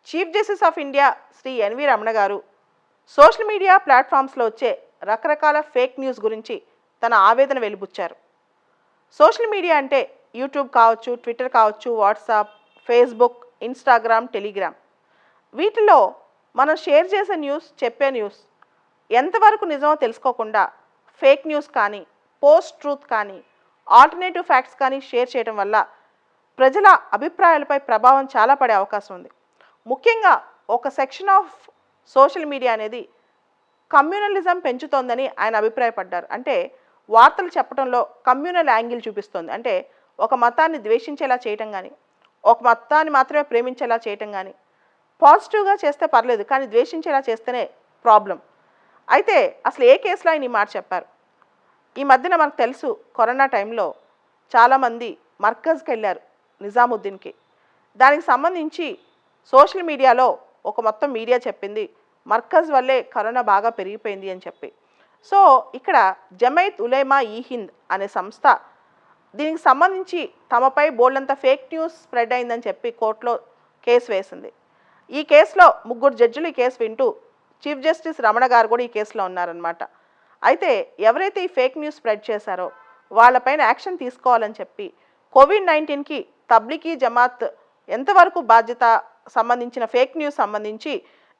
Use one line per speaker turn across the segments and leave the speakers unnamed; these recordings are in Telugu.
Chief justice of India Shri N V Ramana garu social media ప్లాట్ఫామ్స్లో వచ్చే రకరకాల ఫేక్ న్యూస్ గురించి తన ఆవేదన వెలిబుచ్చారు. సోషల్ మీడియా అంటే యూట్యూబ్ కావచ్చు, ట్విట్టర్ కావచ్చు, వాట్సాప్, ఫేస్బుక్, ఇన్స్టాగ్రామ్, టెలిగ్రామ్. వీటిలో మనం షేర్ చేసే న్యూస్, చెప్పే న్యూస్ ఎంతవరకు నిజమో తెలుసుకోకుండా ఫేక్ న్యూస్ కానీ, పోస్ట్ ట్రూత్ కానీ, ఆల్టర్నేటివ్ ఫ్యాక్ట్స్ కానీ షేర్ చేయడం వల్ల ప్రజల అభిప్రాయాలపై ప్రభావం చాలా పడే అవకాశం ఉంది. ముఖ్యంగా ఒక సెక్షన్ ఆఫ్ సోషల్ మీడియా అనేది కమ్యూనలిజం పెంచుతోందని ఆయన అభిప్రాయపడ్డారు. అంటే వార్తలు చెప్పడంలో కమ్యూనల్ యాంగిల్ చూపిస్తుంది. అంటే ఒక మతాన్ని ద్వేషించేలా చేయటం కానీ, ఒక మతాన్ని మాత్రమే ప్రేమించేలా చేయటం కానీ, పాజిటివ్గా చేస్తే పర్లేదు కానీ ద్వేషించేలా చేస్తేనే ప్రాబ్లం. అయితే అసలు ఏ కేసులో ఆయన ఈ మాట చెప్పారు? ఈ మధ్యన మనకు తెలుసు, కరోనా టైంలో చాలామంది మర్కజ్కి వెళ్ళారు, నిజాముద్దీన్కి. దానికి సంబంధించి సోషల్ మీడియాలో ఒక మొత్తం మీడియా చెప్పింది మర్కజ్ వల్లే కరోనా బాగా పెరిగిపోయింది అని చెప్పి. సో ఇక్కడ జమైత్ ఉలేమా ఈ హింద్ అనే సంస్థ దీనికి సంబంధించి తమపై బోల్డంత ఫేక్ న్యూస్ స్ప్రెడ్ అయిందని చెప్పి కోర్టులో కేసు వేసింది. ఈ కేసులో 3 జడ్జిలు ఈ కేసు వింటూ చీఫ్ జస్టిస్ రమణ గారు కూడా ఈ కేసులో ఉన్నారనమాట. అయితే ఎవరైతే ఈ ఫేక్ న్యూస్ స్ప్రెడ్ చేశారో వాళ్ళపైన యాక్షన్ తీసుకోవాలని చెప్పి కోవిడ్-19కి తబ్లిగీ జమాత్ ఎంతవరకు బాధ్యత సంబంధించిన ఫేక్ న్యూస్ సంబంధించి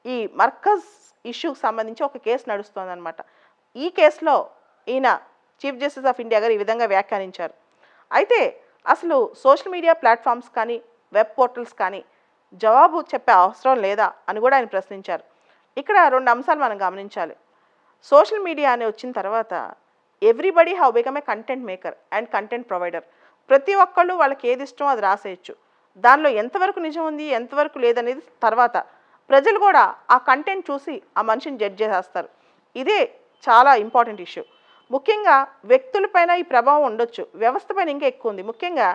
ఈ మర్కజ్ ఇష్యూకి సంబంధించి ఒక కేసు నడుస్తోందనమాట. ఈ కేసులో ఈయన చీఫ్ జస్టిస్ ఆఫ్ ఇండియా గారు ఈ విధంగా వ్యాఖ్యానించారు. అయితే అసలు సోషల్ మీడియా ప్లాట్ఫామ్స్ కానీ, వెబ్ పోర్టల్స్ కానీ జవాబు చెప్పే అవసరం లేదా అని కూడా ఆయన ప్రశ్నించారు. ఇక్కడ 2 అంశాలు మనం గమనించాలి. సోషల్ మీడియా అని వచ్చిన తర్వాత everybody have become a content maker and content provider. ప్రతి ఒక్కళ్ళు వాళ్ళకి ఏది ఇష్టమో అది రాసేయచ్చు. దానిలో ఎంతవరకు నిజం ఉంది, ఎంతవరకు లేదనేది తర్వాత ప్రజలు కూడా ఆ కంటెంట్ చూసి ఆ మనిషిని జడ్జ్ చేసేస్తారు. ఇదే చాలా ఇంపార్టెంట్ ఇష్యూ. ముఖ్యంగా వ్యక్తులపైన ఈ ప్రభావం ఉండొచ్చు, వ్యవస్థ పైన ఇంకా ఎక్కువ ఉంది. ముఖ్యంగా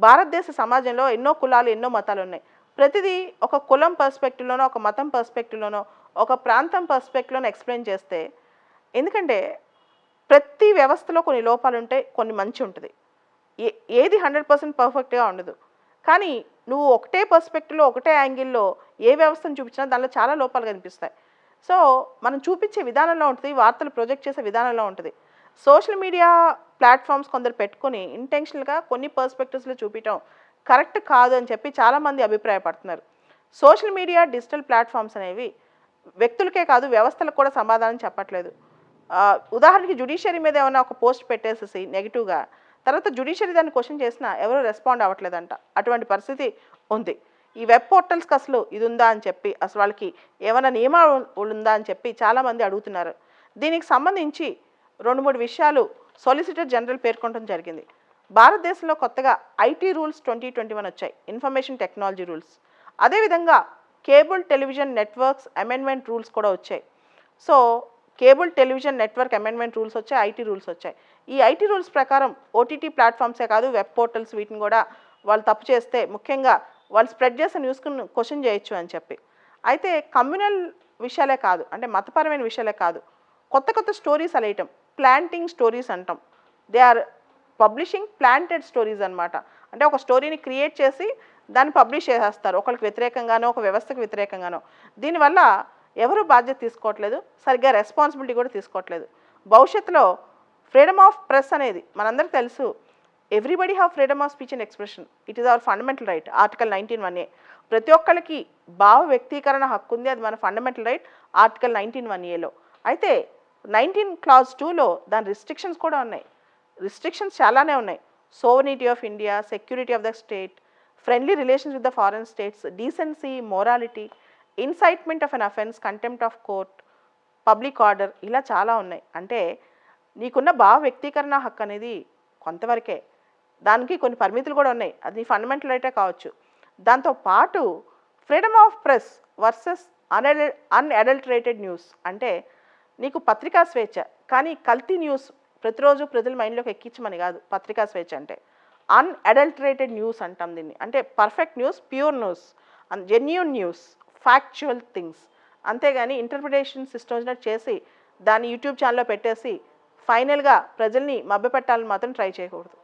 భారతదేశ సమాజంలో ఎన్నో కులాలు, ఎన్నో మతాలు ఉన్నాయి. ప్రతిదీ ఒక కులం పర్స్పెక్టివ్లోనో, ఒక మతం పర్స్పెక్టివ్లోనో, ఒక ప్రాంతం పర్స్పెక్టివ్లోనో ఎక్స్ప్లెయిన్ చేస్తే, ఎందుకంటే ప్రతి వ్యవస్థలో కొన్ని లోపాలు ఉంటాయి, కొన్ని మంచి ఉంటుంది. ఏది 100% పర్ఫెక్ట్గా ఉండదు. కానీ నువ్వు ఒకటే పర్స్పెక్టివ్లో, ఒకటే యాంగిల్లో ఏ వ్యవస్థను చూపించినా దానిలో చాలా లోపాలు కనిపిస్తాయి. సో మనం చూపించే విధానంలో ఉంటుంది, వార్తలు ప్రొజెక్ట్ చేసే విధానంలో ఉంటుంది. సోషల్ మీడియా ప్లాట్ఫామ్స్ కొందరు పెట్టుకొని ఇంటెన్షనల్గా కొన్ని పర్స్పెక్టివ్స్లో చూపించడం కరెక్ట్ కాదు అని చెప్పి చాలామంది అభిప్రాయపడుతున్నారు. సోషల్ మీడియా డిజిటల్ ప్లాట్ఫామ్స్ అనేవి వ్యక్తులకే కాదు వ్యవస్థలకు కూడా సమాధానం చెప్పట్లేదు. ఉదాహరణకి జ్యుడిషియరీ మీద ఏమైనా ఒక పోస్ట్ పెట్టేసేసి నెగిటివ్గా, తర్వాత జ్యుడిషియరీ దాన్ని క్వశ్చన్ చేసినా ఎవరు రెస్పాండ్ అవ్వట్లేదంట. అటువంటి పరిస్థితి ఉంది. ఈ వెబ్ పోర్టల్స్కి అసలు ఇది ఉందా అని చెప్పి, అసలు వాళ్ళకి ఏమైనా నియమాలు ఉందా అని చెప్పి చాలామంది అడుగుతున్నారు. దీనికి సంబంధించి 2-3 విషయాలు సొలిసిటర్ జనరల్ పేర్కొనడం జరిగింది. భారతదేశంలో కొత్తగా ఐటీ రూల్స్ 2021 వచ్చాయి, ఇన్ఫర్మేషన్ టెక్నాలజీ రూల్స్. అదేవిధంగా cable television networks amendment rules కూడా వచ్చాయి. So cable television network amendment rules వచ్చాయి, ఐటీ రూల్స్ వచ్చాయి. ఈ ఐటీ రూల్స్ ప్రకారం ఓటీటీ ప్లాట్ఫామ్సే కాదు, వెబ్ పోర్టల్స్ వీటిని కూడా వాళ్ళు తప్పు చేస్తే ముఖ్యంగా వాళ్ళు స్ప్రెడ్ చేసే న్యూస్ను క్వశ్చన్ చేయొచ్చు అని చెప్పి. అయితే కమ్యూనల్ విషయాలే కాదు, అంటే మతపరమైన విషయాలే కాదు, కొత్త కొత్త స్టోరీస్ అలేయటం, ప్లాంటింగ్ స్టోరీస్ అంటాం. They are publishing planted stories అనమాట. అంటే ఒక స్టోరీని క్రియేట్ చేసి దాన్ని పబ్లిష్ చేసేస్తారు, ఒకరికి వ్యతిరేకంగానో, ఒక వ్యవస్థకు వ్యతిరేకంగానో. దీనివల్ల ఎవరు బాధ్యత తీసుకోవట్లేదు, సరిగ్గా రెస్పాన్సిబిలిటీ కూడా తీసుకోవట్లేదు. భవిష్యత్తులో ఫ్రీడమ్ ఆఫ్ ప్రెస్ అనేది మనందరికీ తెలుసు. Everybody have freedom of speech and expression. It is our fundamental right. Article 19(1)A. ప్రతి ఒక్కరికి భావ వ్యక్తీకరణ హక్కు ఉంది, అది మన ఫండమెంటల్ రైట్ ఆర్టికల్ 19(1)Aలో. అయితే 19(2)లో దాని రిస్ట్రిక్షన్స్ కూడా ఉన్నాయి. రిస్ట్రిక్షన్స్ చాలానే ఉన్నాయి. Sovereignty of India, security of the state, friendly relations with the foreign states, decency, morality, incitement of an offence, contempt of court, public order, ఇలా చాలా ఉన్నాయి. అంటే నీకున్న భావ వ్యక్తీకరణ హక్కు అనేది కొంతవరకే, దానికి కొన్ని పరిమితులు కూడా ఉన్నాయి. అది ఫండమెంటల్ రైటే కావచ్చు. దాంతోపాటు freedom of press versus unadulterated news. అంటే నీకు పత్రికా స్వేచ్ఛ, కానీ కల్తీ న్యూస్ ప్రతిరోజు ప్రజల మైండ్లోకి ఎక్కించమని కాదు. పత్రికా స్వేచ్ఛ అంటే అన్అడల్టరేటెడ్ న్యూస్ అంటాం దీన్ని. అంటే perfect news, pure news, genuine news, factual things. అంతేగాని ఇంటర్ప్రిటేషన్ సిస్టమ్స్ చేసి దాన్ని యూట్యూబ్ ఛానల్లో పెట్టేసి ఫైనల్గా ప్రజల్ని మభ్యపెట్టాలని మాత్రం ట్రై చేయకూడదు.